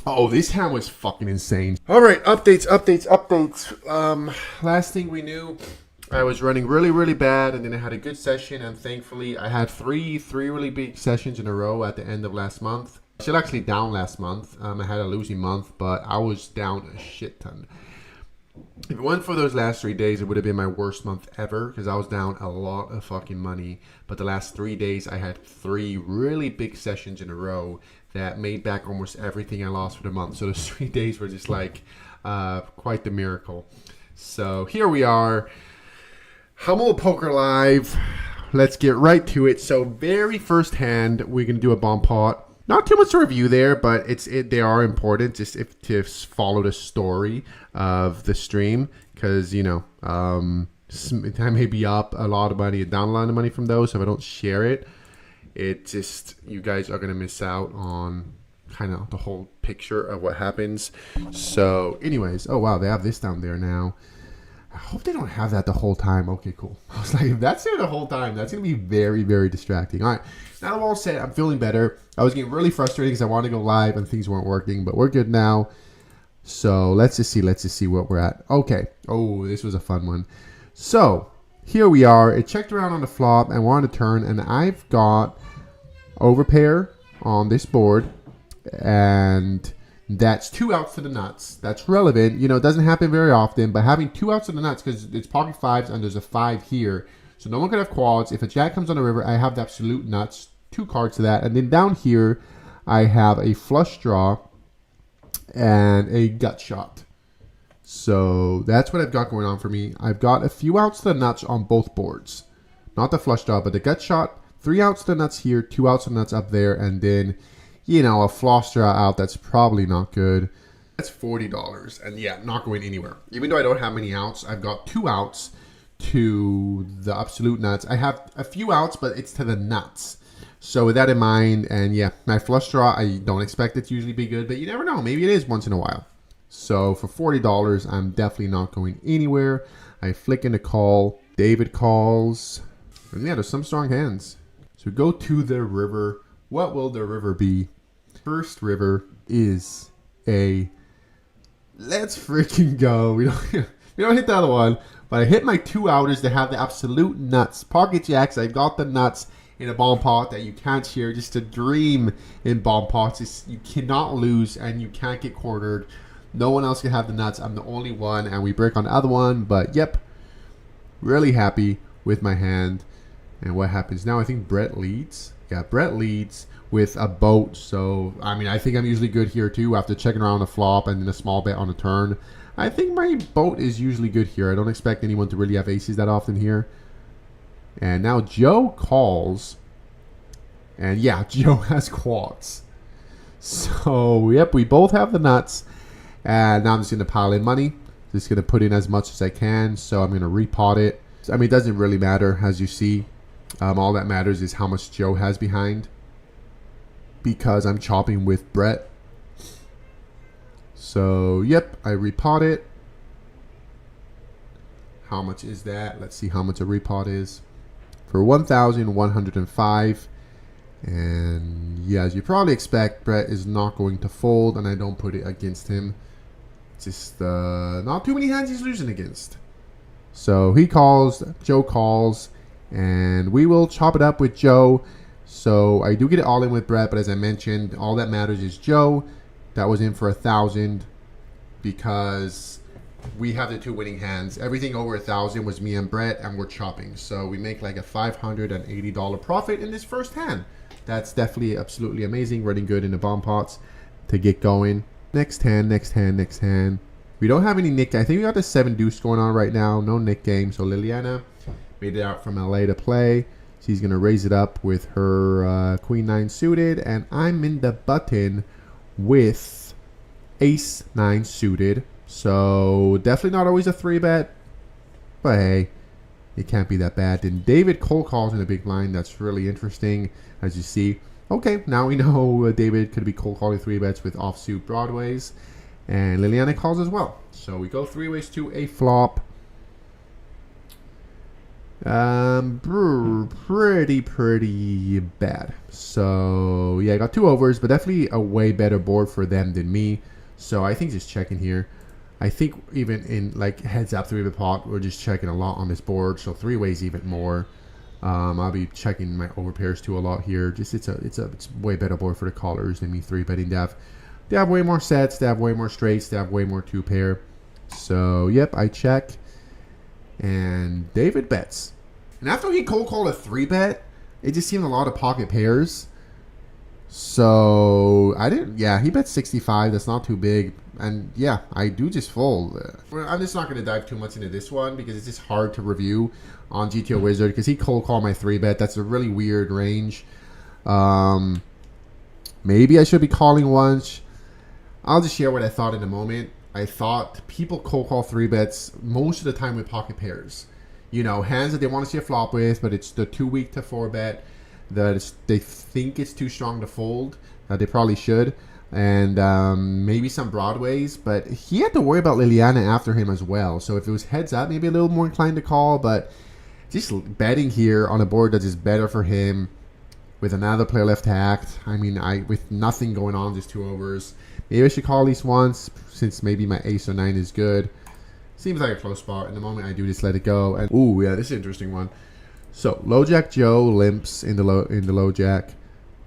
Oh, this hand was fucking insane. All right, updates. Last thing we knew, I was running really, really bad, and then I had a good session, and thankfully, I had three really big sessions in a row at the end of last month. Still actually down last month. I had a losing month, but I was down a shit ton. If it went for those last 3 days, it would have been my worst month ever because I was down a lot of fucking money. But the last 3 days, I had three really big sessions in a row that made back almost everything I lost for the month. So those 3 days were just like quite the miracle. So here we are, Hummel Poker Live. Let's get right to it. So very first hand, we're gonna do a bomb pot. Not too much to review there, but they are important just if to follow the story of the stream because I may be up a lot of money and down a lot of money from those. So if I don't share it, it just you guys are gonna miss out on kind of the whole picture of what happens. So, anyways, oh wow, they have this down there now. I hope they don't have that the whole time. Okay, cool. I was like, if that's there the whole time, that's going to be very, very distracting. All right. Now I'm all set. I'm feeling better. I was getting really frustrated because I wanted to go live and things weren't working, but we're good now. So let's just see what we're at. Okay. Oh, this was a fun one. So here we are. It checked around on the flop and we're on the turn, and I've got overpair on this board, and that's 2 outs to the nuts. That's relevant. It doesn't happen very often, but having 2 outs to the nuts because it's pocket fives and there's a 5 here. So no one can have quads. If a jack comes on the river, I have the absolute nuts. 2 cards to that. And then down here, I have a flush draw and a gut shot. So that's what I've got going on for me. I've got a few outs to the nuts on both boards. Not the flush draw, but the gut shot. 3 outs to the nuts here, 2 outs to the nuts up there, and then a flush draw out that's probably not good. That's $40, and yeah, not going anywhere. Even though I don't have many outs, I've got 2 outs to the absolute nuts. I have a few outs, but it's to the nuts. So with that in mind, and yeah, my flush draw, I don't expect it to usually be good, but you never know. Maybe it is once in a while. So for $40, I'm definitely not going anywhere. I flick in a call. David calls. And yeah, there's some strong hands. So go to the river. What will the river be? First river is a let's freaking go. We don't hit the other one, but I hit my 2 outers to have the absolute nuts. Pocket jacks, I got the nuts in a bomb pot that you can't share. Just a dream in bomb pots. You cannot lose and you can't get quartered. No one else can have the nuts. I'm the only one, and we break on the other one. But yep, really happy with my hand. And what happens now? I think Brett leads. Yeah, Brett leads with a boat. So, I think I'm usually good here too after checking around the flop and then a small bet on the turn. I think my boat is usually good here. I don't expect anyone to really have aces that often here. And now Joe calls. And yeah, Joe has quads. So, yep, we both have the nuts. And now I'm just going to pile in money. Just going to put in as much as I can. So I'm going to repot it. It doesn't really matter, as you see. All that matters is how much Joe has behind, because I'm chopping with Brett. So, yep, I repot it. How much is that? Let's see how much a repot is. For 1,105. And yeah, as you probably expect, Brett is not going to fold, and I don't put it against him. Just not too many hands he's losing against. So he calls, Joe calls, and we will chop it up with Joe. So I do get it all in with Brett, but as I mentioned, all that matters is Joe. That was in for 1,000 because we have the 2 winning hands. Everything over 1,000 was me and Brett, and we're chopping. So we make like a $580 profit in this first hand. That's definitely absolutely amazing. Running good in the bomb pots to get going. Next hand, next hand, next hand. We don't have any Nick. I think we got the 7 deuce going on right now. No Nick game. So Liliana made it out from LA to play. She's going to raise it up with her Queen 9 suited. And I'm in the button with Ace 9 suited. So definitely not always a 3-bet. But hey, it can't be that bad. Then David cold calls in a big blind. That's really interesting, as you see. Okay, now we know David could be cold calling 3-bets with offsuit broadways. And Liliana calls as well. So we go 3 ways to a flop. Pretty bad. So yeah, I got 2 overs, but definitely a way better board for them than me. So I think just checking here. I think even in like heads up 3-bet pot, we're just checking a lot on this board. So 3-ways even more. I'll be checking my overpairs too a lot here. Just it's way better board for the callers than me 3-betting. They have way more sets. They have way more straights. They have way more 2-pair. So yep, I check. And David bets. And after he cold called a 3-bet, it just seemed a lot of pocket pairs. So I didn't. Yeah, he bet 65. That's not too big. And yeah, I do just fold. I'm just not going to dive too much into this one because it's just hard to review on GTO Wizard because he cold called my 3-bet. That's a really weird range. Maybe I should be calling once. I'll just share what I thought in a moment. I thought people cold call 3-bets most of the time with pocket pairs. You know, hands that they want to see a flop with, but it's the too weak to 4-bet. That they think it's too strong to fold. They probably should. And maybe some Broadways. But he had to worry about Liliana after him as well. So if it was heads up, maybe a little more inclined to call. But just betting here on a board that is better for him with another player left to act. I mean, with nothing going on, just 2 overs. Maybe I should call at least once since maybe my ace or 9 is good. Seems like a close spot. In the moment, I do just let it go. And ooh, yeah, this is an interesting one. So low jack Joe limps in the low jack.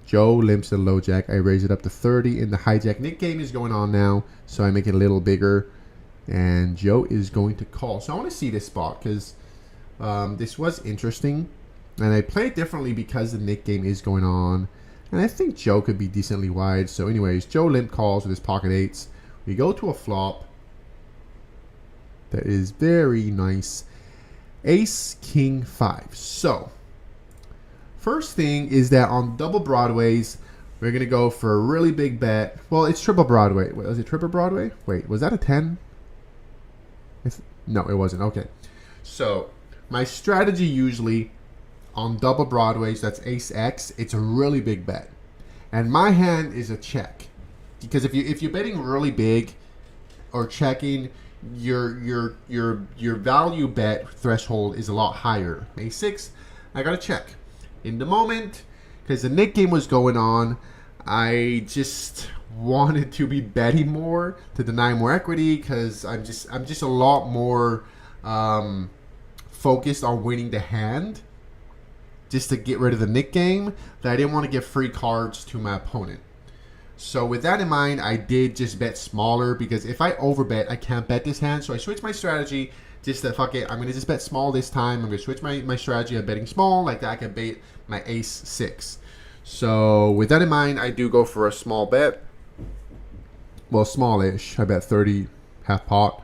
Joe limps in the low jack. I raise it up to 30 in the hijack. Nick game is going on now, so I make it a little bigger. And Joe is going to call. So I want to see this spot because this was interesting. And I play it differently because the Nick game is going on. And I think Joe could be decently wide. So anyways, Joe limp calls with his pocket eights. We go to a flop. That is very nice. Ace, King, 5. So, first thing is that on double Broadways, we're going to go for a really big bet. Well, it's triple Broadway. Wait, was it triple Broadway? Wait, was that a 10? No, it wasn't. Okay. So, my strategy usually on double Broadways, that's Ace X, it's a really big bet. And my hand is a check. Because if you're betting really big or checking, your value bet threshold is a lot higher. Ace 6, I got to check. In the moment, because the Nick game was going on, I just wanted to be betting more to deny more equity because I'm just a lot more focused on winning the hand just to get rid of the Nick game that I didn't want to give free cards to my opponent. So with that in mind, I did just bet smaller because if I overbet, I can't bet this hand. So I switched my strategy just to fuck it. I'm going to just bet small this time. I'm going to switch my strategy of betting small. Like that, I can bait my Ace 6. So with that in mind, I do go for a small bet. Well, smallish. I bet 30 half pot.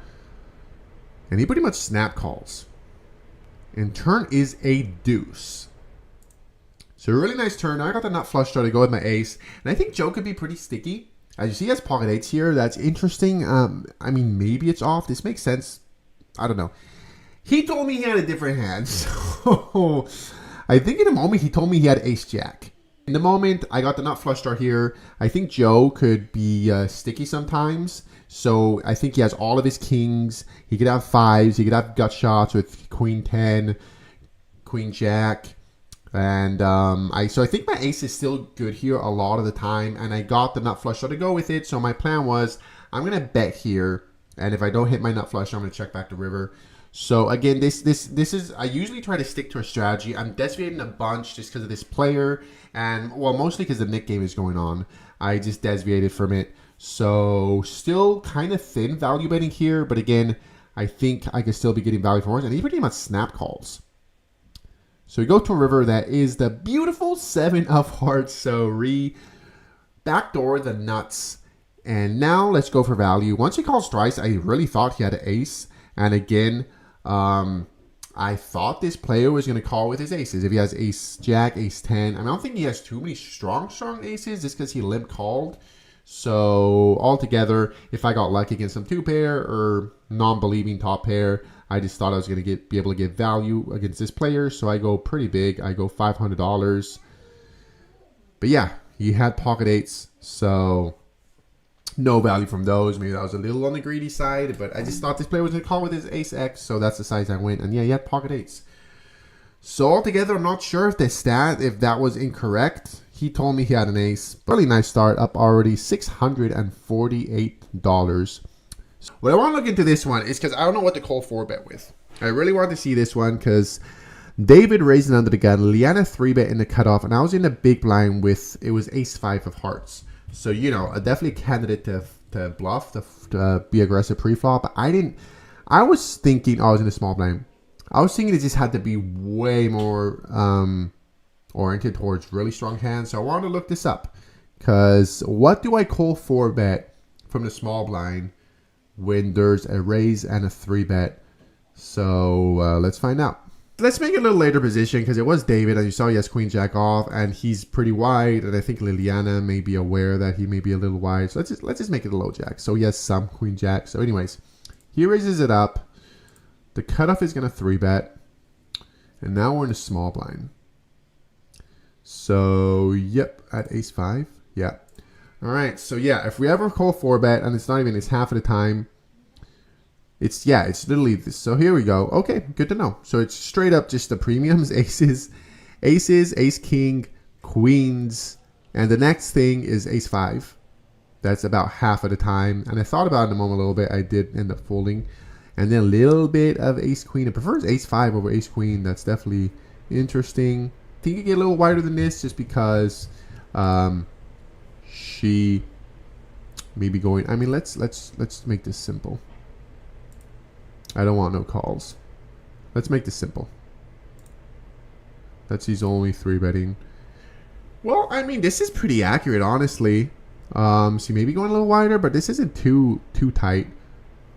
And he pretty much snap calls. And turn is a deuce. So a really nice turn. Now I got the nut flush draw to go with my ace. And I think Joe could be pretty sticky. As you see, he has pocket eights here. That's interesting. I mean, maybe it's off. This makes sense. I don't know. He told me he had a different hand. So I think in a moment he told me he had ace jack. In the moment, I got the nut flush draw here. I think Joe could be sticky sometimes. So I think he has all of his kings. He could have 5s. He could have gut shots with queen 10, queen jack. And so I think my ace is still good here a lot of the time, and I got the nut flush draw to go with it. So my plan was I'm gonna bet here, and if I don't hit my nut flush, I'm gonna check back the river. So again, this is I usually try to stick to a strategy. I'm desviating a bunch just because of this player, and well, mostly because the Nick game is going on. I just desviated from it. So still kind of thin value betting here, but again, I think I could still be getting value for more, and he pretty much snap calls. So we go to a river that is the beautiful 7 of hearts. So backdoor the nuts. And now let's go for value. Once he calls twice, I really thought he had an ace. And again, I thought this player was going to call with his aces. If he has ace jack, ace 10. I don't think he has too many strong aces just because he limp called. So altogether, if I got lucky against some 2-pair or non-believing top pair, I just thought I was going to be able to get value against this player. So I go pretty big. I go $500. But yeah, he had pocket eights. So no value from those. Maybe that was a little on the greedy side. But I just thought this player was going to call with his ace X. So that's the size I went. And yeah, he had pocket eights. So altogether, I'm not sure if if that was incorrect. He told me he had an ace. Really nice start, up already $648. What I want to look into this one is because I don't know what to call 4-bet with. I really want to see this one because David raising under the gun, Liana 3-bet in the cutoff, and I was in the big blind with, it was ace-5 of hearts. So, you know, definitely a candidate to bluff, to be aggressive pre-flop. I was thinking, I was in a small blind. I was thinking it just had to be way more oriented towards really strong hands. So I wanted to look this up. Because what do I call 4-bet from the small blind when there's a raise and a 3-bet? So let's find out. Let's make it a little later position because it was David, and you saw he has Queen Jack off, and he's pretty wide, and I think Liliana may be aware that he may be a little wide. So let's just make it a low Jack. So he has some Queen Jack. So anyways, he raises it up. The cutoff is going to 3-bet, and now we're in a small blind. So yep, at ace-5, yeah. All right, so yeah, if we ever call 4-bet, and it's not even, it's half of the time. It's literally this. So here we go. Okay, good to know. So it's straight up just the premiums, aces, ace king, queens, and the next thing is ace-5. That's about half of the time. And I thought about it in a moment a little bit. I did end up folding. And then a little bit of ace queen. It prefers ace-5 over ace queen. That's definitely interesting. I think you get a little wider than this just because she may be going. I mean, let's make this simple. I don't want no calls. Let's make this simple. That's he's only 3-betting. Well, I mean, this is pretty accurate, honestly. So maybe going a little wider, but this isn't too tight.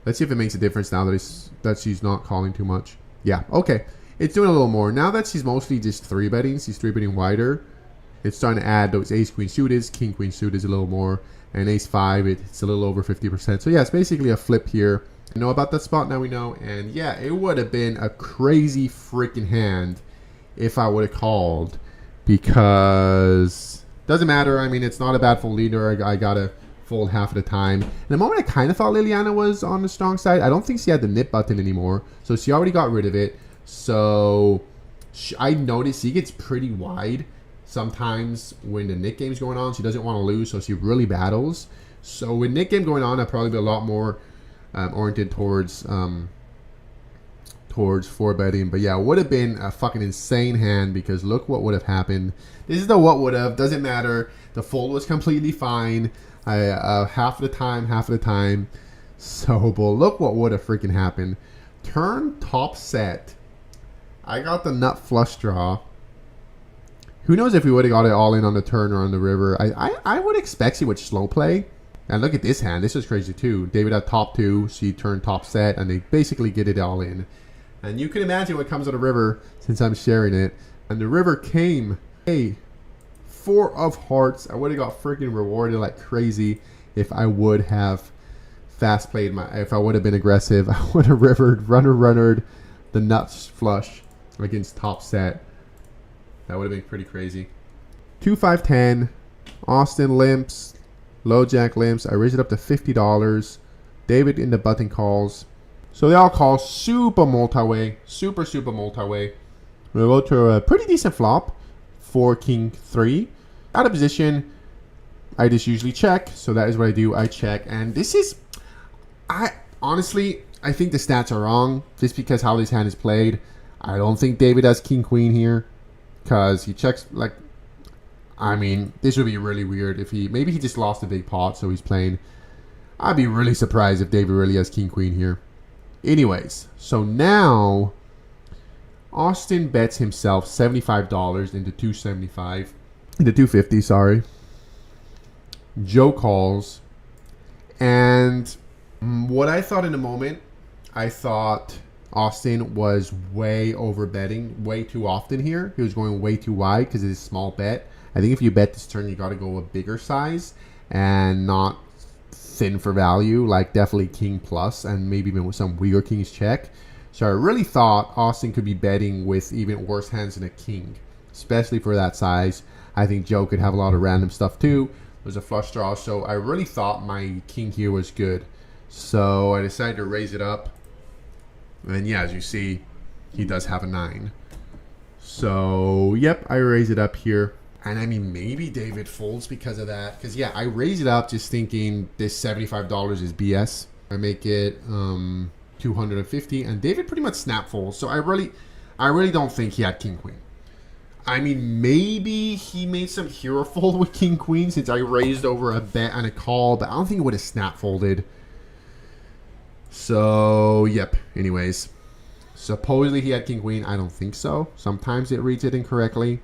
Let's see if it makes a difference now that she's not calling too much. Yeah, okay. It's doing a little more. Now that she's mostly just 3-betting, she's 3-betting wider. It's starting to add those ace-queen suited, king-queen suited a little more, and ace-5, it's a little over 50%. So yeah, it's basically a flip here. You know about that spot, now we know. And yeah, it would have been a crazy freaking hand if I would have called, because doesn't matter. I mean, it's not a bad fold either. I got to fold half of the time. In the moment, I kind of thought Liliana was on the strong side. I don't think she had the nip button anymore, so she already got rid of it. So I noticed she gets pretty wide sometimes when the Nick game's going on. She doesn't want to lose, so she really battles. So with Nick game going on, I'd probably be a lot more oriented towards 4-betting. But yeah, it would have been a fucking insane hand because look what would have happened. This is the what would have. Doesn't matter. The fold was completely fine. Half of the time. So, but look what would have freaking happened. Turn top set. I got the nut flush draw. Who knows if we would have got it all in on the turn or on the river. I would expect she would slow play. And look at this hand. This is crazy too. David had top 2. She turned top set. And they basically get it all in. And you can imagine what comes on the river since I'm sharing it. And the river came. Hey, 4 of hearts. I would have got freaking rewarded like crazy if I would have fast played if I would have been aggressive. I would have runnered the nuts flush against top set. That would have been pretty crazy. 2-5-10. Austin limps. Low jack limps. I raised it up to $50. David in the button calls. So they all call super multi-way. Super multi-way. We'll go to a pretty decent flop for king 3. Out of position, I just usually check. So that is what I do. I check. And this is... honestly, I think the stats are wrong. Just because how this hand is played. I don't think David has king queen here. Because he checks like... I mean, this would be really weird if maybe he just lost a big pot, so he's playing. I'd be really surprised if David really has king queen here. Anyways, so now Austin bets himself $75 into 275. Into 250, sorry. Joe calls. And what I thought in the moment, I thought Austin was way over betting way too often here. He was going way too wide because it's a small bet. I think if you bet this turn, you got to go a bigger size and not thin for value, like definitely king plus and maybe even with some weaker kings check. So I really thought Austin could be betting with even worse hands than a king, especially for that size. I think Joe could have a lot of random stuff too. There's a flush draw, so I really thought my king here was good. So I decided to raise it up. And yeah, as you see, he does have a 9. So, yep, I raise it up here. And I mean, maybe David folds because of that. Because, yeah, I raise it up just thinking this $75 is BS. I make it 250, and David pretty much snap folds. So I really don't think he had king queen. I mean, maybe he made some hero fold with king queen since I raised over a bet and a call, but I don't think it would have snap folded. So, yep. Anyways, supposedly he had king queen. I don't think so. Sometimes it reads it incorrectly,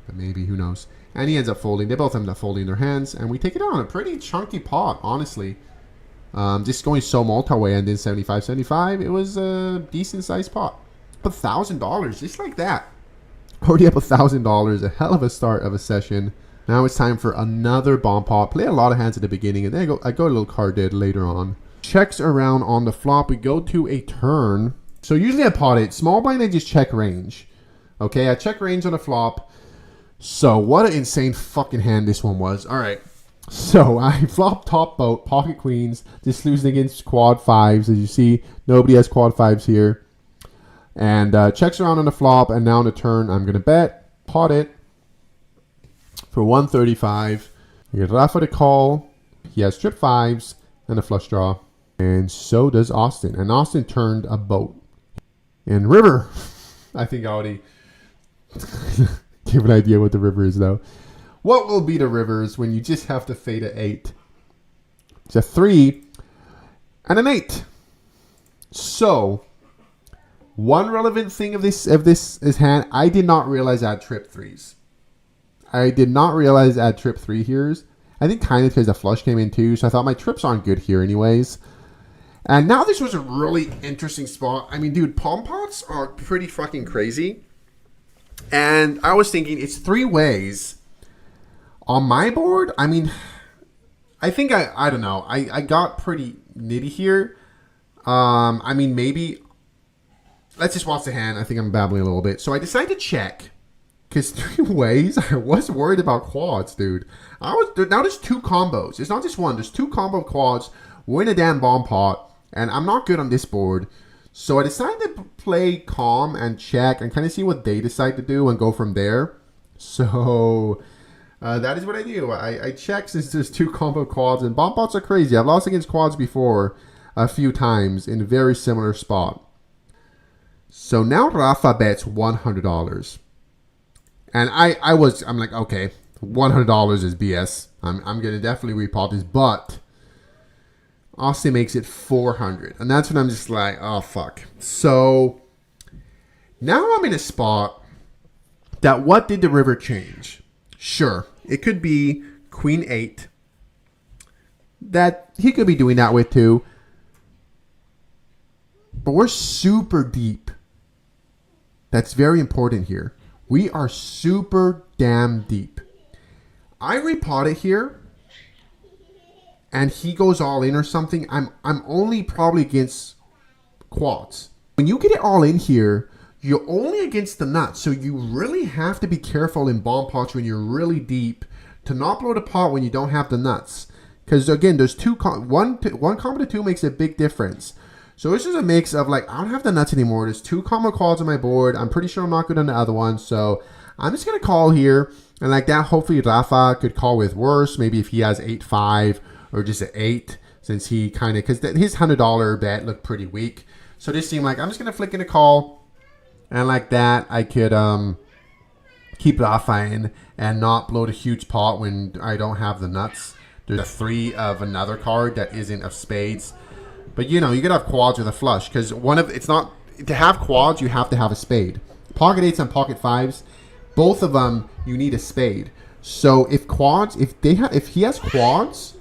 but maybe, who knows. And he ends up folding. They both end up folding their hands, and we take it out on a pretty chunky pot, honestly. Just going so multi-way and then 75-75. It was a decent sized pot. But $1,000 just like that. Already up $1,000. A hell of a start of a session. Now it's time for another bomb pot. Play a lot of hands at the beginning, and then I go a little card dead later on. Checks around on the flop. We go to a turn. So usually I pot it. Small blind, I just check range. Okay, I check range on the flop. So what an insane fucking hand this one was. All right. So I flop top boat, pocket queens, just losing against quad fives. As you see, nobody has quad fives here. And checks around on the flop, and now on the turn, I'm going to bet, pot it for 135. We get Rafa to call. He has trip fives and a flush draw. And so does Austin. And Austin turned a boat. And river, I think I already give an idea what the river is, though. What will be the rivers when you just have to fade an 8? It's a 3 and an 8. So, one relevant thing of this is hand, I did not realize I had trip 3s. I did not realize I had trip 3 here. I think kind of because the flush came in too, so I thought my trips aren't good here anyways. And now this was a really interesting spot. I mean, dude, palm pots are pretty fucking crazy. And I was thinking, it's 3 ways. On my board, I mean, I think I don't know. I got pretty nitty here. I mean, maybe, let's just watch the hand. I think I'm babbling a little bit. So I decided to check. Because 3 ways, I was worried about quads, dude. Now there's 2 combos. It's not just one. There's 2 combo quads. We're in a damn bomb pot. And I'm not good on this board. So I decided to play calm and check and kind of see what they decide to do and go from there. So that is what I do. I check since there's 2 combo quads, and bomb pots are crazy. I've lost against quads before a few times in a very similar spot. So now Rafa bets $100. And I'm like, okay, $100 is BS. I'm going to definitely repot this, but Austin makes it $400. And that's when I'm just like, oh, fuck. So now I'm in a spot that what did the river change? Sure, it could be Queen 8. That he could be doing that with too. But we're super deep. That's very important here. We are super damn deep. I repot it here, and he goes all in or something. I'm only probably against quads. When you get it all in here, you're only against the nuts, so you really have to be careful in bomb pots when you're really deep to not blow the pot when you don't have the nuts. Because again, there's one combo to 2 makes a big difference. So this is a mix of like, I don't have the nuts anymore. There's 2 combo calls on my board. I'm pretty sure I'm not good on the other one. So I'm just going to call here. And like that, hopefully Rafa could call with worse. Maybe if he has 8-5 or just an 8. Since he kind of, because his $100 bet looked pretty weak. So this seemed like, I'm just going to flick in a call. And like that, I could keep Rafa in and not blow the huge pot when I don't have the nuts. There's a 3 of another card that isn't of spades. But you know, you could have quads with a flush because it's not to have quads. You have to have a spade. Pocket 8s and pocket 5s, both of them you need a spade. So if he has quads,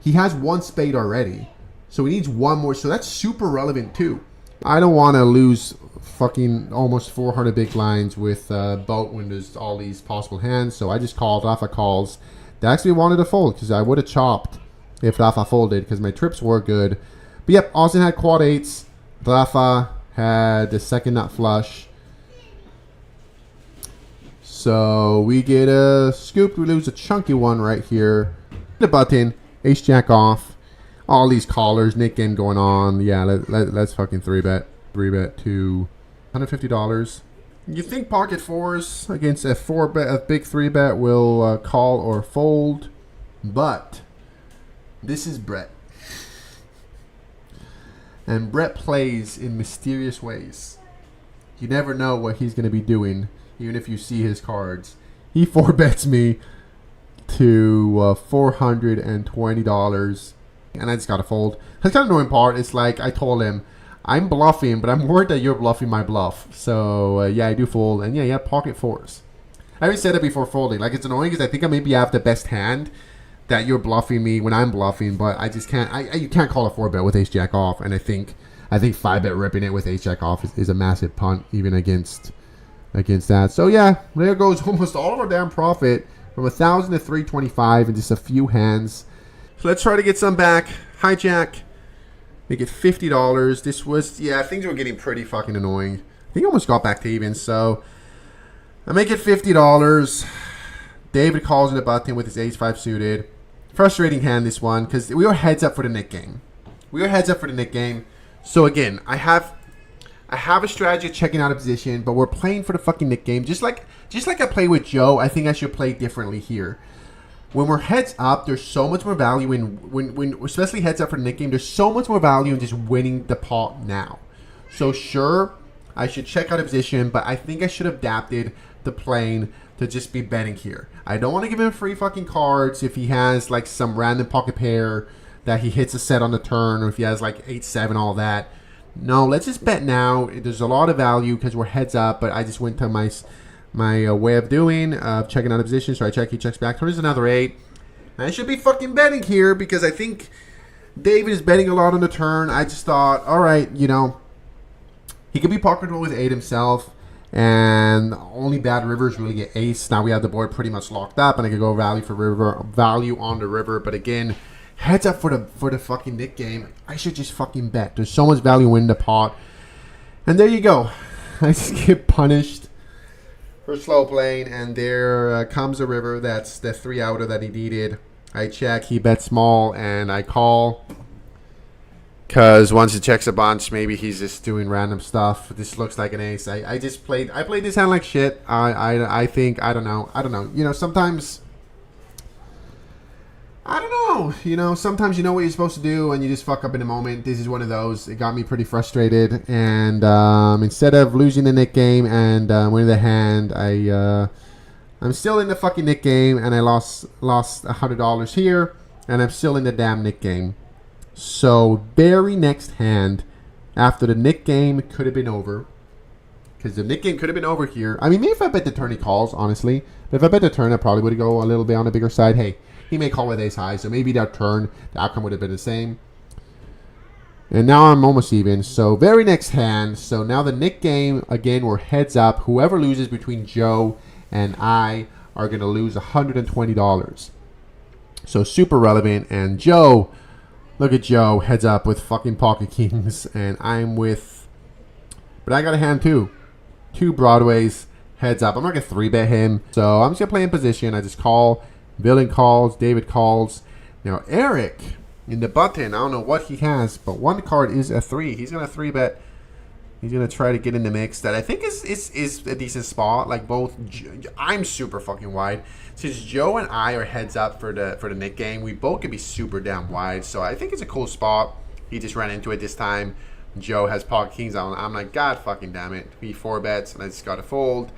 he has 1 spade already. So he needs 1 more. So that's super relevant too. I don't want to lose fucking almost 400 big blinds with boat when there's all these possible hands. So I just called. Rafa calls. They actually wanted to fold because I would have chopped if Rafa folded because my trips were good. But yep, Austin had quad 8s. Rafa had the second nut flush. So we get a scoop. We lose a chunky one right here. The button. Ace jack off. All these callers. Nick game going on. Yeah, let's fucking 3-bet. 3-bet to $150. You think pocket fours against a a big three bet will call or fold, but this is Brett. And Brett plays in mysterious ways. You never know what he's going to be doing, even if you see his cards. He 4-bets me to $420, and I just got to fold. The kind of annoying part is, like, I told him, I'm bluffing, but I'm worried that you're bluffing my bluff. So, yeah, I do fold, and yeah, pocket fours. I already said it before folding. Like, it's annoying because I think I maybe have the best hand that you're bluffing me when I'm bluffing, but I just can't. You can't call a 4-bet with ace jack off, and I think 5-bet ripping it with ace jack off is a massive punt even against that. So yeah, there goes almost all of our damn profit from 1,000 to 325 in just a few hands. So let's try to get some back. Hijack, make it $50. This was, yeah, things were getting pretty fucking annoying. I think I almost got back to even. So I make it $50. David calls in a button with his ace-5 suited. Frustrating hand, this one, because we were heads up for the Nick game. So again, I have a strategy of checking out a position, but we're playing for the fucking Nick game. Just like I play with Joe, I think I should play differently here. When we're heads up, there's so much more value in when especially heads up for the Nick game. There's so much more value in just winning the pot now. So sure, I should check out a position, but I think I should have adapted the playing to just be betting here. I don't want to give him free fucking cards if he has like some random pocket pair that he hits a set on the turn, or if he has like 8-7, all that. No, let's just bet now. There's a lot of value because we're heads up, but I just went to my way of doing, checking out a position. So I check, he checks back. There's another 8. And I should be fucking betting here because I think David is betting a lot on the turn. I just thought, all right, you know, he could be pocketable with 8 himself. And only bad rivers really get ace. Now we have the board pretty much locked up, and I could go value on the river. But again, heads up for the fucking Nick game. I should just fucking bet. There's so much value in the pot. And there you go. I just get punished for slow playing, and there comes a river. That's the 3-outer that he needed. I check, he bets small, and I call. Because once he checks a bunch, maybe he's just doing random stuff. This looks like an ace. I played this hand like shit. I think, I don't know. You know, sometimes, I don't know. You know, sometimes you know what you're supposed to do and you just fuck up in a moment. This is one of those. It got me pretty frustrated. And instead of losing the Nick game and winning the hand, I'm still in the fucking Nick game, and I lost $100 here, and I'm still in the damn Nick game. So, very next hand, after the Nick game could have been over, because the Nick game could have been over here. I mean, maybe if I bet the turn he calls, honestly. But if I bet the turn, I probably would go a little bit on the bigger side. Hey, he may call with ace high, so maybe that turn, the outcome would have been the same. And now I'm almost even. So, very next hand. So, now the Nick game, again, we're heads up. Whoever loses between Joe and I are going to lose $120. So, super relevant. And Joe... Look at Joe, heads up with fucking pocket kings, and I'm with, but I got a hand too. 2 Broadways, heads up. I'm not going to 3-bet him, so I'm just going to play in position. I just call, Villain calls, David calls. Now Eric, in the button, I don't know what he has, but one card is a 3. He's going to 3-bet. He's going to try to get in the mix that I think is a decent spot. Like both, I'm super fucking wide. Since Joe and I are heads up for the Nick game, we both could be super damn wide. So I think it's a cool spot. He just ran into it this time. Joe has pocket kings on. I'm like, God fucking damn it. He 4-bets, and I just got to fold.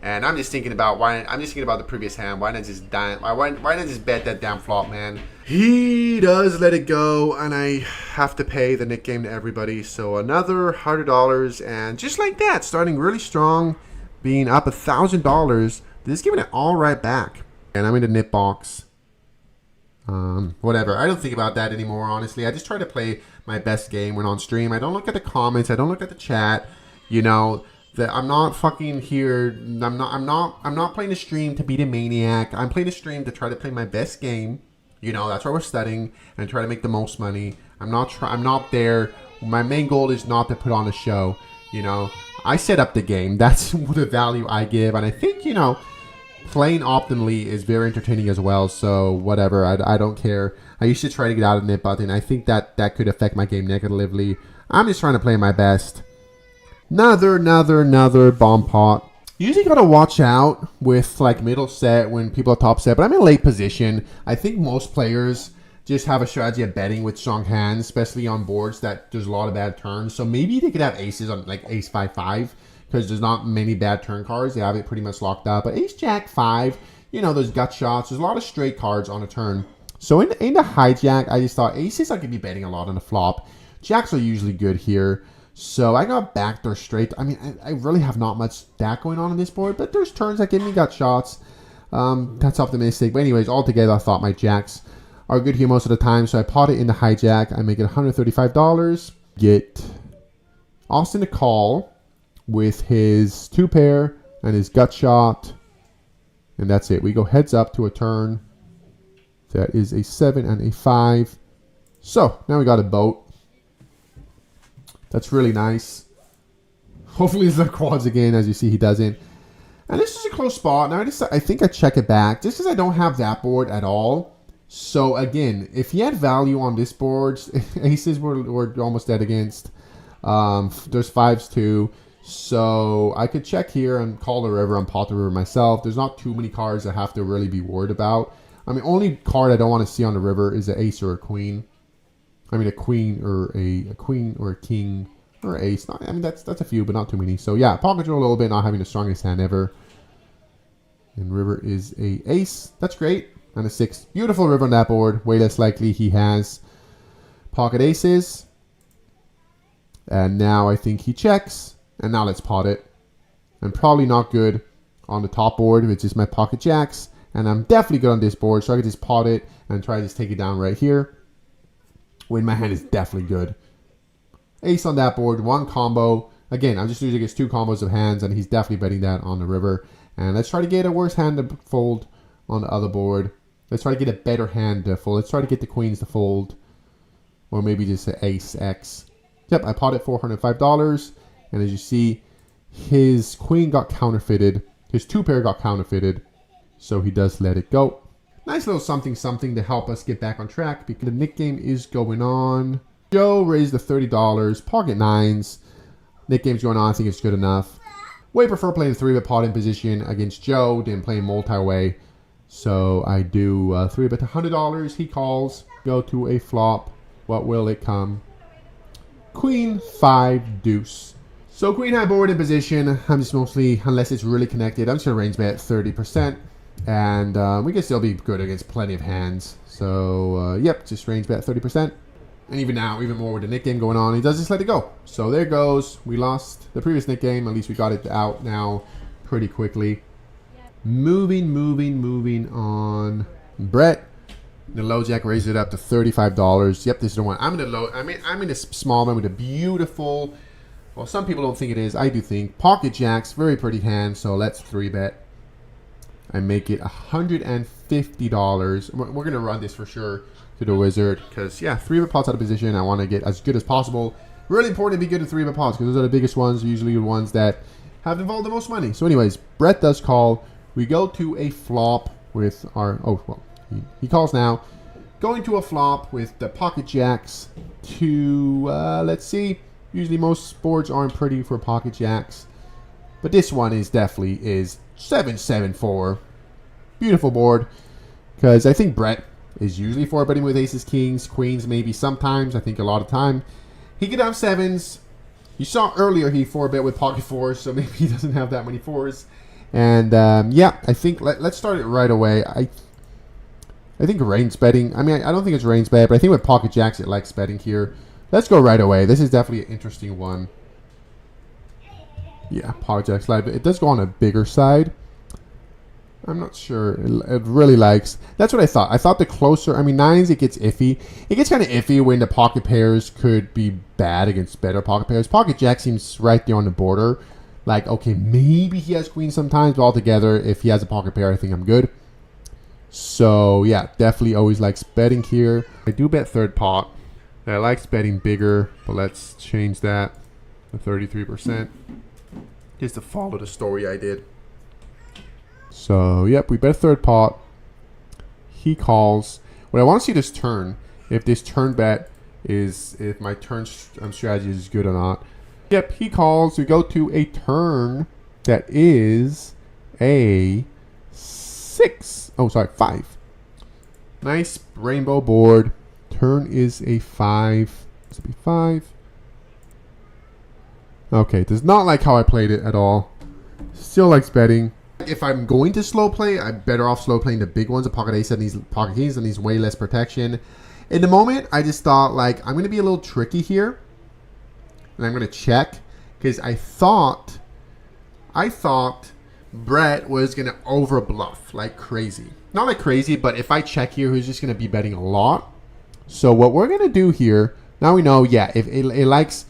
And I'm just thinking about the previous hand. Why not just bet that damn flop, man? He does let it go, and I have to pay the Nick game to everybody. So another $100, and just like that, starting really strong, being up $1,000, just giving it all right back. And I'm in the nip box. Whatever. I don't think about that anymore, honestly. I just try to play my best game when on stream. I don't look at the comments. I don't look at the chat. You know. That I'm not fucking here. I'm not playing the stream to be the maniac. I'm playing the stream to try to play my best game. You know, that's why we're studying and try to make the most money. I'm not there. My main goal is not to put on a show. You know, I set up the game. That's the value I give, and I think, you know, playing optimally is very entertaining as well. So whatever, I don't care. I used to try to get out of the nip button. I think that could affect my game negatively. I'm just trying to play my best. Another bomb pot. You usually gotta watch out with like middle set when people are top set, but I'm in late position. I think most players just have a strategy of betting with strong hands, especially on boards that there's a lot of bad turns. So maybe they could have aces on like ace 5-5 because there's not many bad turn cards. They have it pretty much locked up. But ace jack 5, you know, there's gut shots. There's a lot of straight cards on a turn. So in the hijack, I just thought aces I could be betting a lot on the flop. Jacks are usually good here. So I got backdoor straight. I mean, I really have not much stack going on this board, but there's turns that give me gut shots. That's optimistic. But anyways, altogether, I thought my jacks are good here most of the time. So I pot it in the hijack. I make it $135. Get Austin to call with his 2-pair and his gut shot. And that's it. We go heads up to a turn. That is a 7 and a 5. So now we got a boat. That's really nice. Hopefully it's the quads again. As you see, he doesn't. And this is a close spot. Now I think I check it back just because I don't have that board at all. So again, if he had value on this board, aces we're almost dead against. There's 5s too. So I could check here and call the river and pot the river myself. There's not too many cards I have to really be worried about. I mean, only card I don't want to see on the river is an ace or a queen. I mean, a queen or a king or an ace. I mean, that's a few, but not too many. So yeah, pocket draw a little bit, not having the strongest hand ever. And river is a ace. That's great. And a 6. Beautiful river on that board. Way less likely he has pocket aces. And now I think he checks. And now let's pot it. And probably not good on the top board, which is my pocket jacks. And I'm definitely good on this board, so I can just pot it and try to just take it down right here. When my hand is definitely good. Ace on that board, 1 combo. Again, I'm just losing against 2 combos of hands, and he's definitely betting that on the river. And let's try to get a worse hand to fold on the other board. Let's try to get a better hand to fold. Let's try to get the queens to fold. Or maybe just an ace X. Yep, I potted $405. And as you see, his queen got counterfeited. His 2-pair got counterfeited. So he does let it go. Nice little something to help us get back on track because the Nick game is going on. Joe raised the $30. Pocket 9s. Nick game's going on. I think it's good enough. Way prefer playing 3-bet pot in position against Joe than playing multi-way. So I do 3-bet to $100. He calls. Go to a flop. What will it come? Queen 5 deuce. So queen high board in position. I'm just mostly, unless it's really connected, I'm just going to range bet 30%. And we can still be good against plenty of hands. So, yep, just range bet 30%. And even now, even more with the Nick game going on, he does just let it go. So there goes. We lost the previous Nick game. At least we got it out now pretty quickly. Moving on. Brett, the low jack raised it up to $35. Yep, this is the one. I'm in the low. I'm in a small one with a beautiful. Well, some people don't think it is. I do think pocket jacks, very pretty hand. So let's 3-bet. I make it $150. We're gonna run this for sure to the wizard because yeah, 3-bet pots out of position. I want to get as good as possible. Really important to be good at 3-bet pots because those are the biggest ones. Usually the ones that have involved the most money. So, anyways, Brett does call. We go to a flop with our. Oh well, he calls now. Going to a flop with the pocket jacks. To let's see. Usually most boards aren't pretty for pocket jacks, but this one is definitely 7-7-4. Beautiful board. Because I think Brett is usually 4-betting with aces, kings, queens, maybe sometimes. I think a lot of time. He could have 7s. You saw earlier he 4-bet with pocket 4s, so maybe he doesn't have that many 4s. And yeah, I think let's start it right away. I think range betting. I mean, I don't think it's range bet, but I think with pocket jacks it likes betting here. Let's go right away. This is definitely an interesting one. Yeah, pocket jack slide. It does go on a bigger side. I'm not sure. It really likes. That's what I thought. I thought the closer. I mean, 9s, it gets iffy. It gets kind of iffy when the pocket pairs could be bad against better pocket pairs. Pocket jack seems right there on the border. Like, okay, maybe he has queen sometimes, but altogether, if he has a pocket pair, I think I'm good. So, yeah, definitely always likes betting here. I do bet third pot. I likes betting bigger, but let's change that to 33%. Just to follow the story I did. So, yep, we bet third pot. He calls. What I want to see this turn, if this turn bet is, if my turn strategy is good or not. Yep, he calls. We go to a turn. That is a 6. Oh, sorry, 5. Nice rainbow board. Turn is a 5. This will be 5. Okay, does not like how I played it at all. Still likes betting. If I'm going to slow play, I'm better off slow playing the big ones, the pocket ace and these pocket kings, and these way less protection. In the moment, I just thought, like, I'm going to be a little tricky here. And I'm going to check. Because I thought Brett was going to over bluff like crazy. Not like crazy, but if I check here, he's just going to be betting a lot. So what we're going to do here, now we know, yeah, if it likes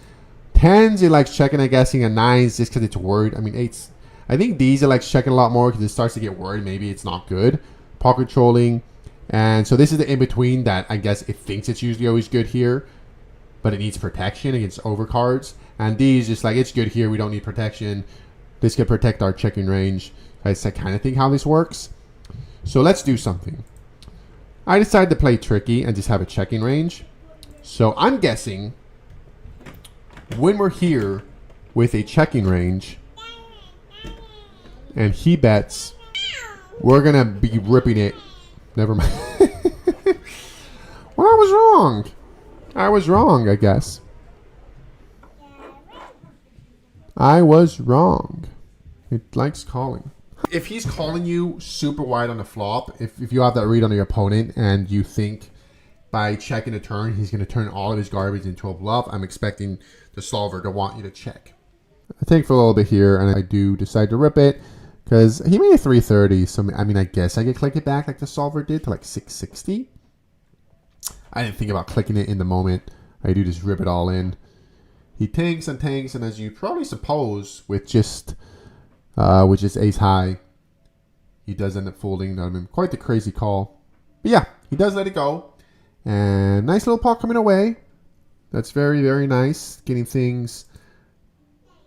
10s, it likes checking and guessing, and 9s just because it's worried. I mean, 8s. I think these it likes checking a lot more because it starts to get worried. Maybe it's not good. Pocket controlling. And so this is the in-between that I guess it thinks it's usually always good here, but it needs protection against overcards. And these just like, it's good here. We don't need protection. This can protect our checking range. I kind of think how this works. So let's do something. I decided to play tricky and just have a checking range. So I'm guessing when we're here with a checking range and he bets, we're going to be ripping it. Never mind. Well, I was wrong. I was wrong, I guess. I was wrong. It likes calling. If he's calling you super wide on the flop, if you have that read on your opponent and you think by checking a turn, he's going to turn all of his garbage into a bluff, I'm expecting the solver to want you to check. I think for a little bit here, and I do decide to rip it because he made a 330. So, I mean, I guess I could click it back like the solver did to like 660. I didn't think about clicking it in the moment. I do just rip it all in. He tanks and tanks, and as you probably suppose, with just ace high, he does end up folding. I mean, quite the crazy call. But yeah, he does let it go. And nice little pot coming away. That's very, very nice. Getting things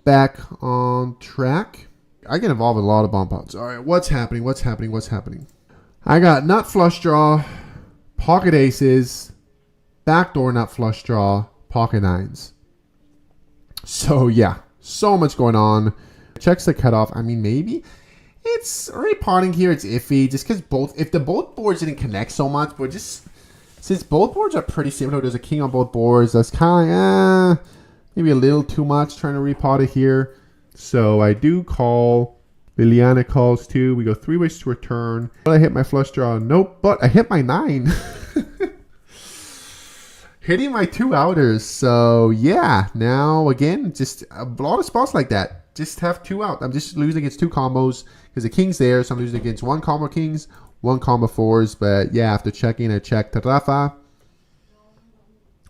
back on track. I get involved with a lot of bomb pots. All right, what's happening? What's happening? What's happening? I got nut flush draw, pocket aces, backdoor nut flush draw, pocket 9s. So yeah, so much going on. Checks the cutoff. I mean, maybe it's already potting here. It's iffy just because if both boards didn't connect so much, but just since both boards are pretty similar, there's a king on both boards. That's kind of like, maybe a little too much trying to repot it here. So I do call. Liliana calls too. We go 3 ways to return. But I hit my flush draw. Nope. But I hit my 9. Hitting my 2 outers. So yeah. Now again, just a lot of spots like that. Just have 2 out. I'm just losing against 2 combos because the king's there. So I'm losing against 1 combo kings, 1 combo 4s. But yeah, after checking, I checked to Rafa.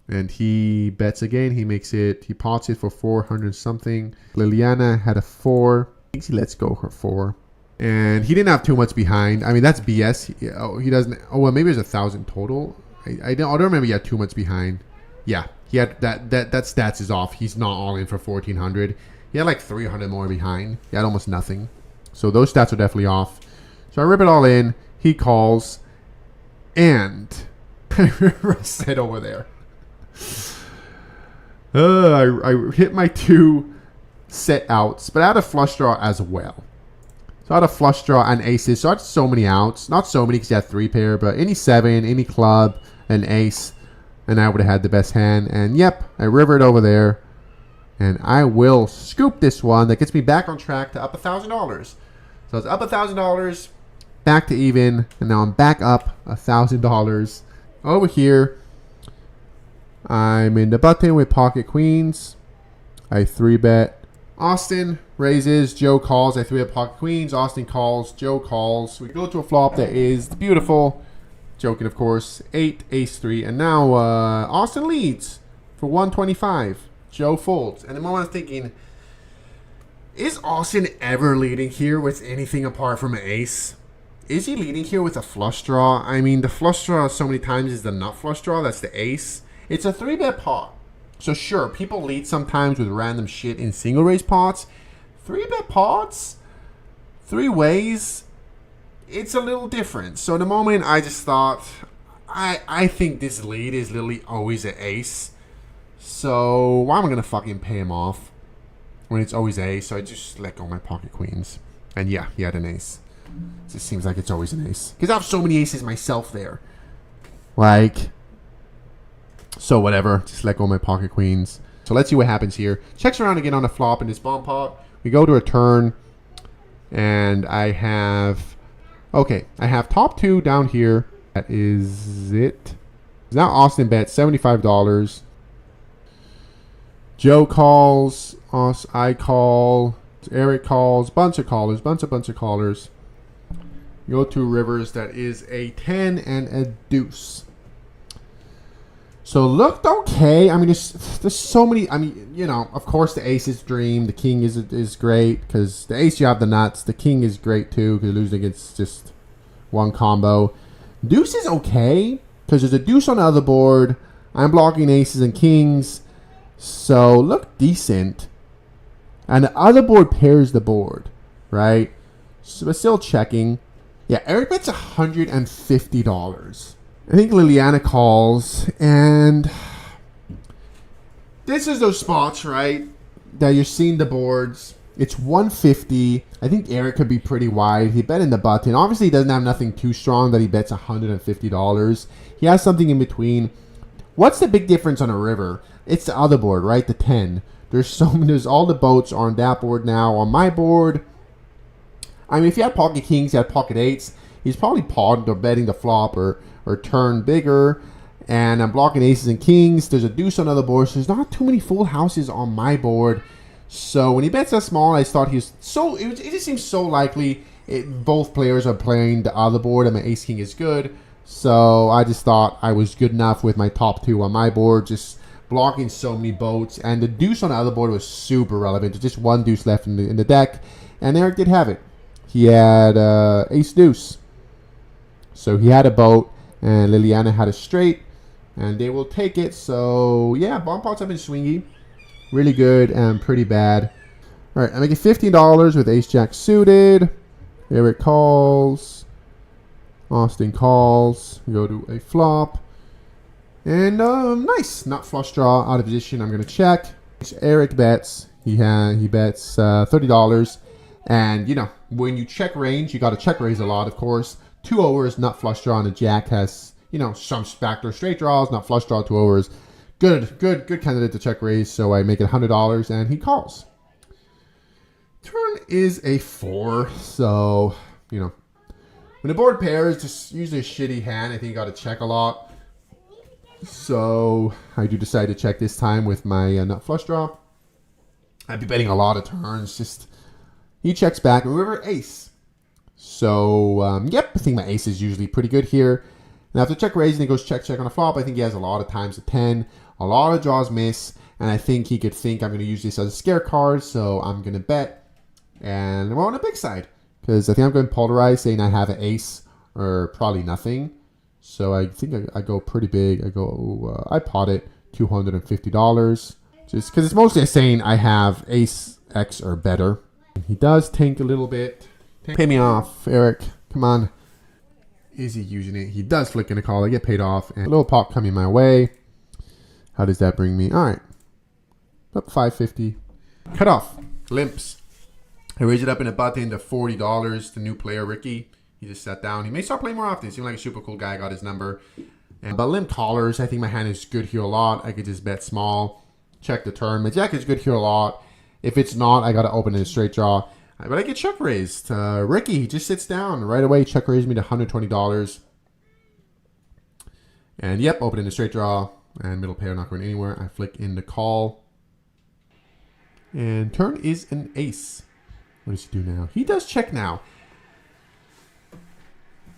And he bets again. He makes it. He pots it for 400 something. Liliana had a 4. I think he lets go her 4. And he didn't have too much behind. I mean, that's BS. He doesn't. Oh, well, maybe there's 1,000 total. I don't remember he had too much behind. Yeah, he had that stats is off. He's not all in for 1,400. He had like 300 more behind. He had almost nothing. So those stats are definitely off. So I rip it all in. He calls. And I said over there. I hit my 2 set outs, but I had a flush draw as well. So I had a flush draw and aces. So I had so many outs. Not so many because you had 3 pair, but any 7, any club, an ace, and I would have had the best hand. And yep, I rivered over there. And I will scoop this one. That gets me back on track to up $1,000. So it's up $1,000, back to even, and now I'm back up $1,000. Over here, I'm in the button with pocket queens. I 3-bet. Austin raises, Joe calls. I 3-bet pocket queens. Austin calls, Joe calls. We go to a flop that is beautiful. Joking, of course. 8, ace 3, and now Austin leads for 125. Joe folds. And the moment I'm thinking, is Austin ever leading here with anything apart from an ace? Is he leading here with a flush draw? I mean, the flush draw so many times is the nut flush draw. That's the ace. It's a 3-bet pot. So sure, people lead sometimes with random shit in single raise pots. 3-bet pots, 3 ways, it's a little different. So in the moment, I just thought, I think this lead is literally always an ace. So why am I going to fucking pay him off? when it's always ace. So I just let go my pocket queens. And yeah, he had an ace. It just seems like it's always an ace. Because I have so many aces myself there. Like, so whatever. Just let go my pocket queens. So let's see what happens here. Checks around again on a flop in this bomb pot. We go to a turn. And I have... Okay, I have top 2 down here. That is it. Now Austin bets $75. Joe calls. I call. Eric calls. Bunch of callers. Bunch of callers. Go to rivers. That is a 10 and a deuce. So looked okay. I mean, there's so many. I mean, you know, of course the ace is dream. The king is great because the ace you have the nuts. The king is great too because losing against just one combo. Deuce is okay because there's a deuce on the other board. I'm blocking aces and kings, so look decent. And the other board pairs the board, right? So we're still checking. Yeah, Eric bets $150. I think Liliana calls, and this is those spots, right, that you're seeing the boards. It's 150. I think Eric could be pretty wide. He bet in the button. Obviously, he doesn't have nothing too strong that he bets $150. He has something in between. What's the big difference on a river? It's the other board, right? The 10. There's all the boats are on that board now. On my board, I mean, if you had pocket kings, you had pocket eights, he's probably pawned or betting the flop or turn bigger. And I'm blocking aces and kings. There's a deuce on other boards. So there's not too many full houses on my board. So when he bets that small, I thought he was so. It just seems so likely both players are playing the other board, and my ace king is good. So I just thought I was good enough with my top 2 on my board, just blocking so many boats. And the deuce on the other board was super relevant. There's just one deuce left in the deck, and Eric did have it. He had ace deuce, so he had a boat, and Liliana had a straight, and they will take it. So yeah, bomb pots have been swingy. Really good and pretty bad. All right, I'm making $15 with ace jack suited. Eric calls. Austin calls. We go to a flop. And nice. Not flush draw, out of position. I'm going to check. Eric bets. He bets $30. And, you know, when you check range, you got to check raise a lot, of course. 2 overs, nut flush draw, and a jack has, you know, some backdoor straight draws, nut flush draw, 2 overs. Good candidate to check raise, so I make it $100, and he calls. Turn is a 4, so, you know, when the board pairs, just usually a shitty hand. I think you got to check a lot. So I do decide to check this time with my nut flush draw. I'd be betting a lot of turns. Just he checks back, and river ace. So yep, I think my ace is usually pretty good here. And after check raise, and he goes check on a flop. I think he has a lot of times a 10. A lot of draws miss, and I think he could think I'm going to use this as a scare card, so I'm going to bet. And we're on the big side, because I think I'm going polarized, saying I have an ace or probably nothing. So I think I go pretty big. I pot it $250, just because it's mostly saying I have ace X or better. He does tank a little bit. Pay me off, Eric. Come on. Is he using it? He does flick in a call. I get paid off, and a little pop coming my way. How does that bring me? All right. Up 550. Cut off. Limps. I raised it up in a button to $40. The new player, Ricky. He just sat down. He may start playing more often. He seemed like a super cool guy. I got his number. But limp callers. I think my hand is good here a lot. I could just bet small. Check the turn. My jack is good here a lot. If it's not, I got to open in a straight draw. But I get check raised. Ricky, he just sits down. Right away, check raised me to $120. And yep, open in a straight draw. And middle pair not going anywhere. I flick in the call. And turn is an ace. What does he do now? He does check now.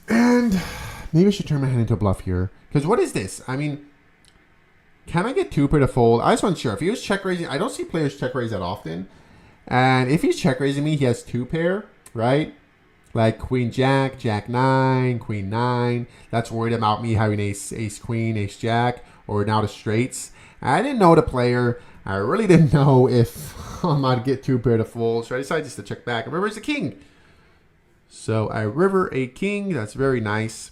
And maybe I should turn my hand into a bluff here. Because what is this? I mean, can I get 2 pair to fold? I just wasn't sure. If he was check raising, I don't see players check raise that often. And if he's check raising me, he has 2 pair, right? Like queen jack, jack 9, queen 9. That's worried about me having ace queen, ace jack, or now the straights. I didn't know the player. I really didn't know if I might get 2 pair to fold. So I decided just to check back. And river's the king. So I river a king. That's very nice.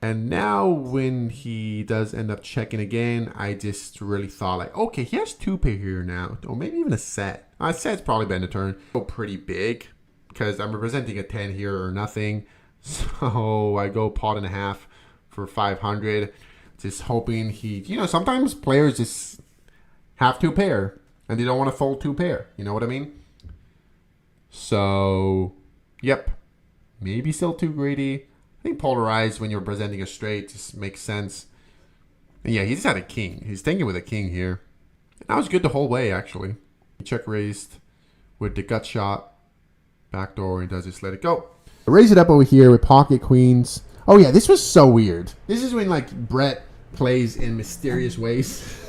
And now when he does end up checking again, I just really thought like, okay, he has 2-pair here now. Or maybe even a set. A set's probably better turn. Go pretty big because I'm representing a 10 here or nothing. So I go pot and a half for 500. Just hoping he, sometimes players just have 2-pair and they don't want to fold 2-pair. You know what I mean? So, yep. Maybe still too greedy. I think polarized when you're presenting a straight just makes sense. And yeah, he just had a king. He's thinking with a king here. And that was good the whole way, actually. He check raised with the gut shot. Backdoor, he does just let it go. I raise it up over here with pocket queens. Oh yeah, this was so weird. This is when like Brett plays in mysterious ways.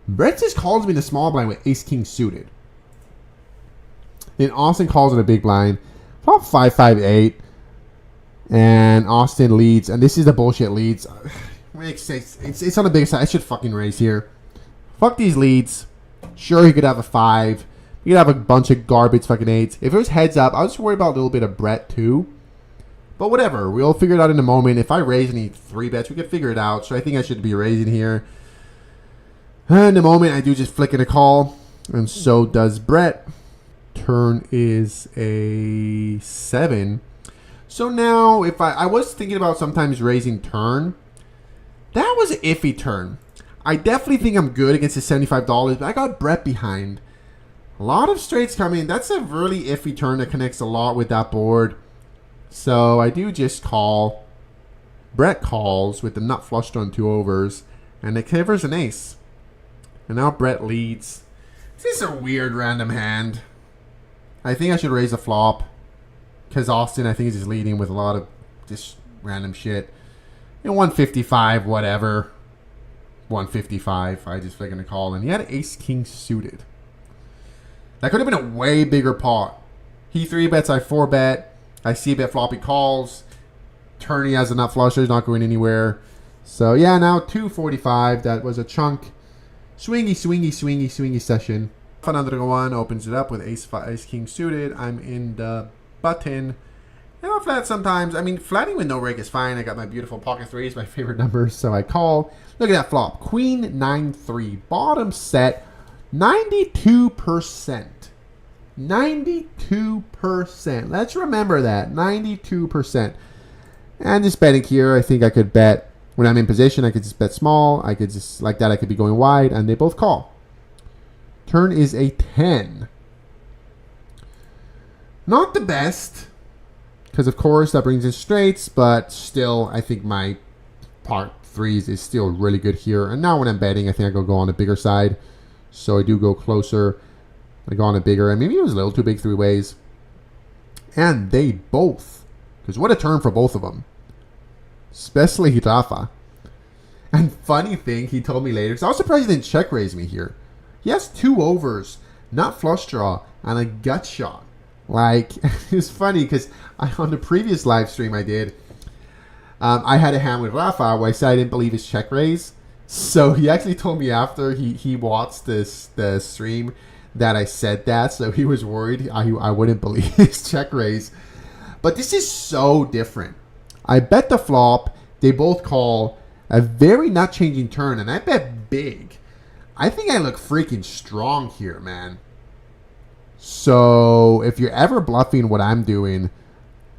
Brett just calls me in the small blind with ace king suited. Then Austin calls it a big blind. Flop 5-5-8. And Austin leads. And this is the bullshit leads. It's on the bigger side. I should fucking raise here. Fuck these leads. Sure, he could have a 5. He could have a bunch of garbage fucking 8s. If it was heads up, I was just worried about a little bit of Brett too. But whatever. We'll figure it out in a moment. If I raise any 3 bets, we can figure it out. So I think I should be raising here. In the moment, I do just flick in a call. And so does Brett. Turn is a 7. So now, if I was thinking about sometimes raising turn, that was an iffy turn. I definitely think I'm good against the $75, but I got Brett behind. A lot of straights coming. That's a really iffy turn that connects a lot with that board. So I do just call. Brett calls with the nut flush draw on 2 overs, and it covers an ace. And now Brett leads. This is a weird random hand. I think I should raise a flop. Because Austin, I think, is just leading with a lot of just random shit. 155, whatever. 155. I just figured to call. And he had ace king suited. That could have been a way bigger pot. He 3-bets, I 4-bet. I C-bet floppy calls. Turn, he has a nut flush. He's not going anywhere. So, yeah, now 245. That was a chunk. Swingy session. Another one opens it up with ace king suited. I'm in the button. I'll flat sometimes. I mean, flatting with no rake is fine. I got my beautiful pocket 3s, my favorite numbers, so I call. Look at that flop. Queen 9-3. Bottom set. 92%. 92%. Let's remember that. 92%. And just betting here, I think I could bet. When I'm in position, I could just bet small. I could just, like that, I could be going wide, and they both call. Turn is a 10. Not the best, because of course that brings in straights, but still, I think my part 3s is still really good here. And now when I'm betting, I think I go on the bigger side. So I do go closer. I go on a bigger, and maybe it was a little too big 3 ways. And they both, because what a turn for both of them. Especially Rafa. And funny thing, he told me later, because I was surprised he didn't check raise me here. He has 2 overs, not flush draw, and a gut shot. Like, it's funny because on the previous live stream I did, I had a hand with Rafa where I said I didn't believe his check raise. So he actually told me after he watched the stream that I said that. So he was worried I wouldn't believe his check raise. But this is so different. I bet the flop. They both call a very nut changing turn, and I bet big. I think I look freaking strong here, man. So if you're ever bluffing what I'm doing,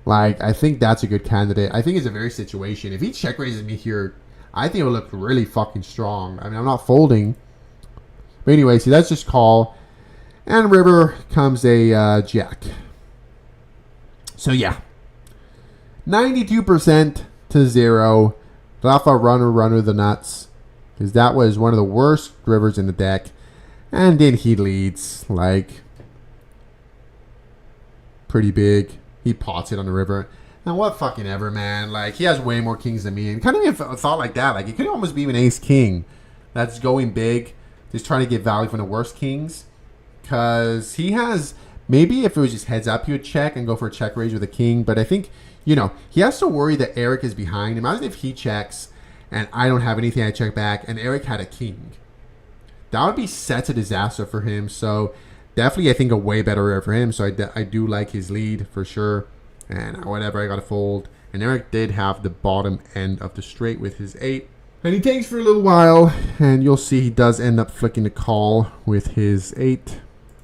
like, I think that's a good candidate. I think it's a very situation. If he check raises me here, I think it will look really fucking strong. I mean, I'm not folding. But anyway, see, that's just call. And river comes a jack. So yeah. 92% to 0. Rafa runner the nuts. Because that was one of the worst rivers in the deck. And then he leads, like, pretty big. He pots it on the river. And what fucking ever, man. Like, he has way more kings than me. And kind of even thought like that. Like, it could almost be an ace king that's going big. Just trying to get value from the worst kings. Because he has, maybe if it was just heads up, he would check and go for a check raise with a king. But I think, he has to worry that Eric is behind. Imagine if he checks and I don't have anything, I check back, and Eric had a king. That would be such a disaster for him. So definitely, I think, a way better river for him. So I do like his lead for sure. And whatever, I got to fold. And Eric did have the bottom end of the straight with his 8. And he takes for a little while, and you'll see he does end up flicking the call with his 8.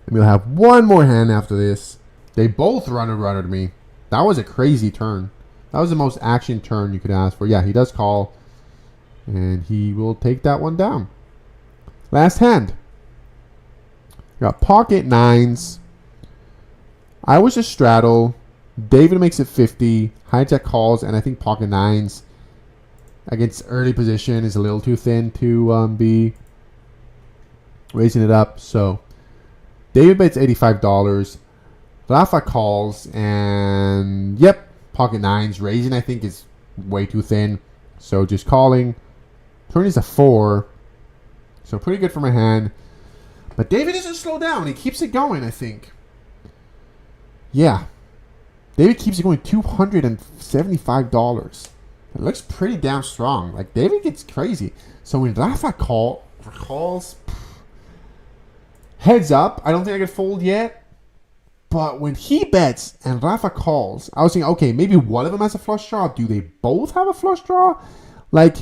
And we'll have one more hand after this. They both runner-runnered me. That was a crazy turn. That was the most action turn you could ask for. Yeah, he does call. And he will take that one down. Last hand. Got pocket 9s. I was a straddle. David makes it 50. Hijack calls, and I think pocket 9s against early position is a little too thin to be raising it up. So David bets $85. Rafa calls, and yep, pocket 9s. Raising, I think, is way too thin. So just calling. Turn is a 4. So pretty good for my hand. But David doesn't slow down. He keeps it going, I think. Yeah. David keeps it going. $275. It looks pretty damn strong. Like, David gets crazy. So when Rafa calls, heads up. I don't think I can fold yet. But when he bets and Rafa calls, I was thinking, okay, maybe one of them has a flush draw. Do they both have a flush draw? Like,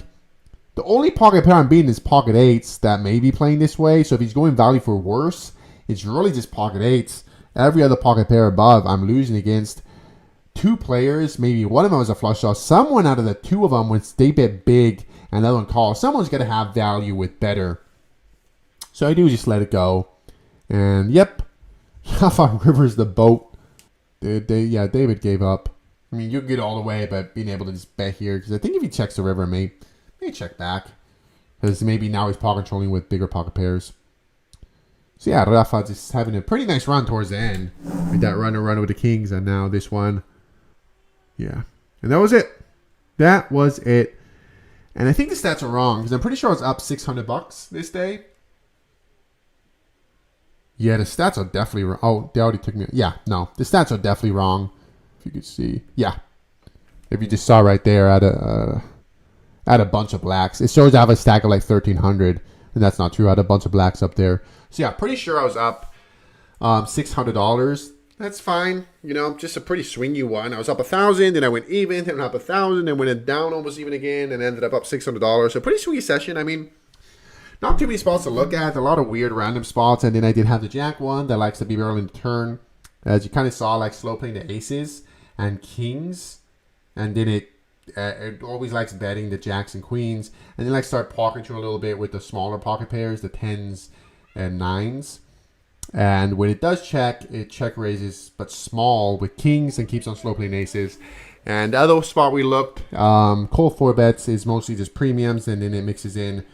the only pocket pair I'm beating is pocket 8s that may be playing this way. So if he's going value for worse, it's really just pocket 8s. Every other pocket pair above, I'm losing against 2 players. Maybe one of them has a flush draw. Someone out of the 2 of them, when they bet big and the other one calls, someone's going to have value with better. So I do just let it go. And yep, Rafa Rivers the boat. Yeah, David gave up. I mean, you can get all the way, but being able to just bet here, because I think if he checks the river, may check back, because maybe now he's pocket controlling with bigger pocket pairs. So yeah, Rafa just having a pretty nice run towards the end with that run with the kings, and now this one. Yeah, and that was it. That was it. And I think the stats are wrong, because I'm pretty sure I was up $600 this day. Yeah, the stats are definitely wrong. Oh, they already took me. Yeah, no, the stats are definitely wrong. If you could see, yeah, if you just saw right there at a bunch of blacks. It shows I have a stack of like 1,300, and that's not true. I had a bunch of blacks up there. So yeah, pretty sure I was up $600. That's fine. You know, just a pretty swingy one. I was up 1,000, then I went even, then up 1,000, then went down almost even again, and ended up $600. So pretty swingy session. I mean, not too many spots to look at. A lot of weird random spots, and then I did have the jack one that likes to be early in the turn. As you kind of saw, like slow playing the aces and kings, and then it always likes betting the jacks and queens, and then like start pocket control a little bit with the smaller pocket pairs, the 10s and 9s. And when it does check, it check raises, but small with kings, and keeps on slow playing aces. And the other spot we looked, cold 4 bets is mostly just premiums, and then it mixes in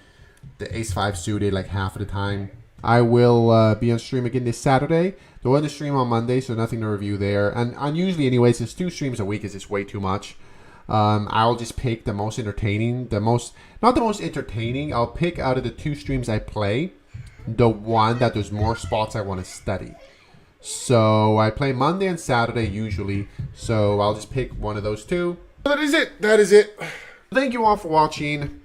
the ace 5 suited like half of the time. I will be on stream again this Saturday. There was a stream on Monday, so nothing to review there. And usually anyways, it's 2 streams a week is just way too much. I'll just pick the most entertaining, not the most entertaining. I'll pick out of the 2 streams I play, the one that there's more spots I want to study. So I play Monday and Saturday usually. So I'll just pick one of those 2. That is it. Thank you all for watching.